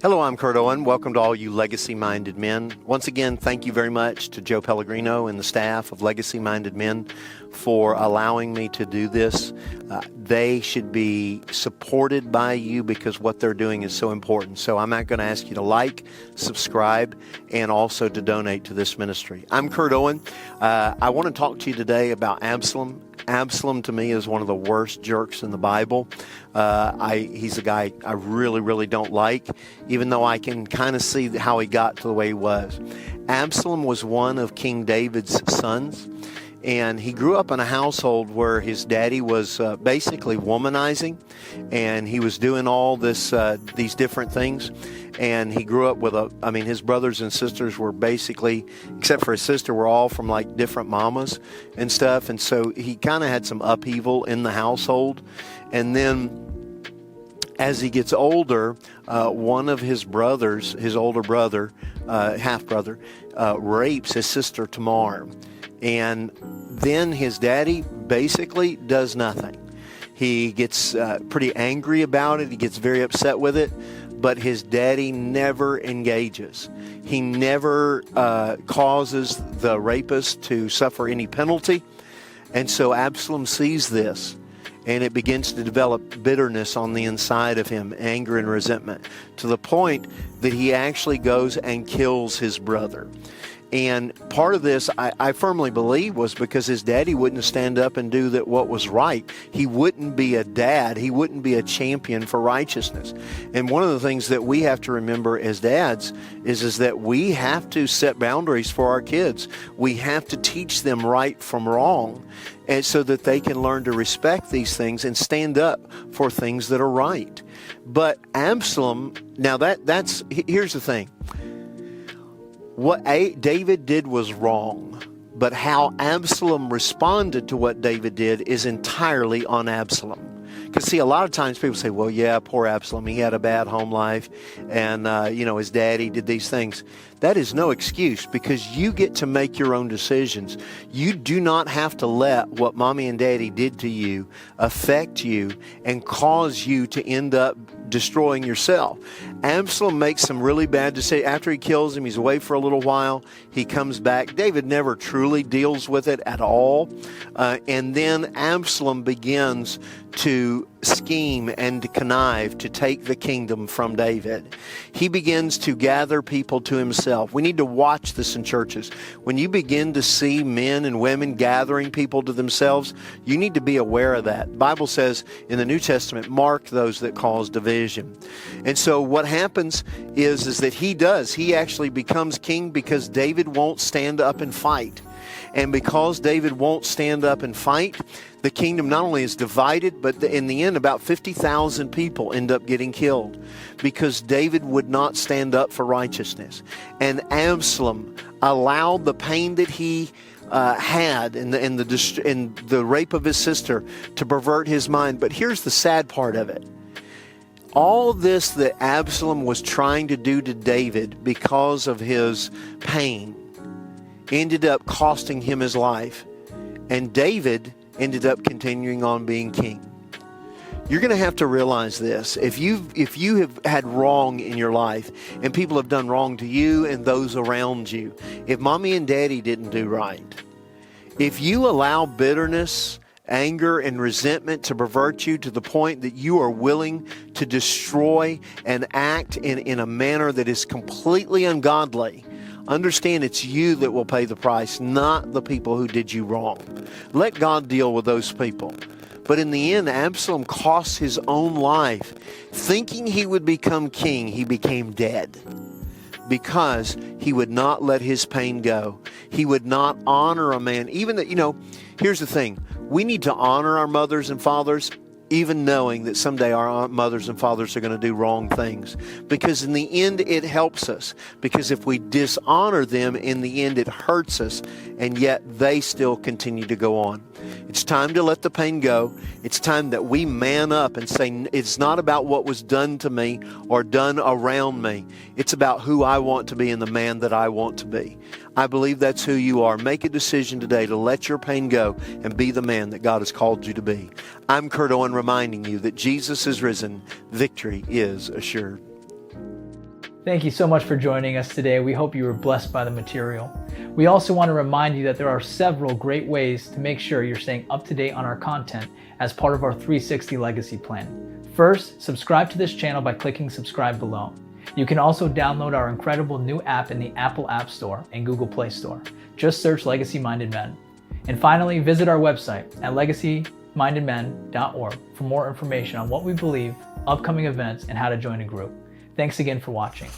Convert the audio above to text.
Hello, I'm Kurt Owen. Welcome to all you legacy-minded men. Once again, thank you very much to Joe Pellegrino and the staff of Legacy-Minded Men for allowing me to do this. They should be supported by you because what they're doing is so important. So I'm not going to ask you to like, subscribe, and also to donate to this ministry. I'm Kurt Owen. I want to talk to you today about Absalom. Absalom, to me, is one of the worst jerks in the Bible. He's a guy I really don't like, even though I can kind of see how he got to the way he was. Absalom was one of King David's sons, and he grew up in a household where his daddy was basically womanizing, and he was doing all these different things. And he grew up with his brothers and sisters were basically, except for his sister, were all from like different mamas and stuff. And so he kind of had some upheaval in the household. And then as he gets older, one of his brothers, his older brother, half-brother, rapes his sister Tamar. And then his daddy basically does nothing. He gets pretty angry about it. He gets very upset with it. But his daddy never engages. He never causes the rapist to suffer any penalty. And so Absalom sees this, and it begins to develop bitterness on the inside of him, anger and resentment, to the point that he actually goes and kills his brother. And part of this, I firmly believe, was because his daddy wouldn't stand up and do what was right. He wouldn't be a dad. He wouldn't be a champion for righteousness. And one of the things that we have to remember as dads is that we have to set boundaries for our kids. We have to teach them right from wrong, and so that they can learn to respect these things and stand up for things that are right. But Absalom, now here's the thing. What David did was wrong, but how Absalom responded to what David did is entirely on Absalom. Because, see, a lot of times people say, well, yeah, poor Absalom, he had a bad home life, and, his daddy did these things. That is no excuse, because you get to make your own decisions. You do not have to let what mommy and daddy did to you affect you and cause you to end up destroying yourself. Absalom makes some really bad decisions. After he kills him, he's away for a little while. He comes back. David never truly deals with it at all. And then Absalom begins to scheme and to connive to take the kingdom from David. He begins to gather people to himself. We need to watch this in churches. When you begin to see men and women gathering people to themselves, you need to be aware of that. The Bible says in the New Testament, mark those that cause division. And so what happens is that he actually becomes king because David won't stand up and fight. And because David won't stand up and fight, the kingdom not only is divided, but in the end, about 50,000 people end up getting killed because David would not stand up for righteousness. And Absalom allowed the pain that he had in the rape of his sister to pervert his mind. But here's the sad part of it. All this that Absalom was trying to do to David because of his pain ended up costing him his life. And David ended up continuing on being king. You're going to have to realize this. If you have had wrong in your life, and people have done wrong to you and those around you, if mommy and daddy didn't do right, if you allow bitterness, anger, and resentment to pervert you to the point that you are willing to destroy and act in a manner that is completely ungodly, understand it's you that will pay the price, not the people who did you wrong. Let God deal with those people. But in the end, Absalom cost his own life. Thinking he would become king, he became dead because he would not let his pain go. He would not honor a man. Even that, here's the thing. We need to honor our mothers and fathers, even knowing that someday our mothers and fathers are going to do wrong things. Because in the end, it helps us. Because if we dishonor them, in the end, it hurts us. And yet, they still continue to go on. It's time to let the pain go. It's time that we man up and say, it's not about what was done to me or done around me. It's about who I want to be and the man that I want to be. I believe that's who you are. Make a decision today to let your pain go and be the man that God has called you to be. I'm Kurt Owen, reminding you that Jesus is risen. Victory is assured. Thank you so much for joining us today. We hope you were blessed by the material. We also want to remind you that there are several great ways to make sure you're staying up to date on our content as part of our 360 Legacy Plan. First, subscribe to this channel by clicking subscribe below. You can also download our incredible new app in the Apple App Store and Google Play Store. Just search Legacy Minded Men. And finally, visit our website at legacymindedmen.org for more information on what we believe, upcoming events, and how to join a group. Thanks again for watching.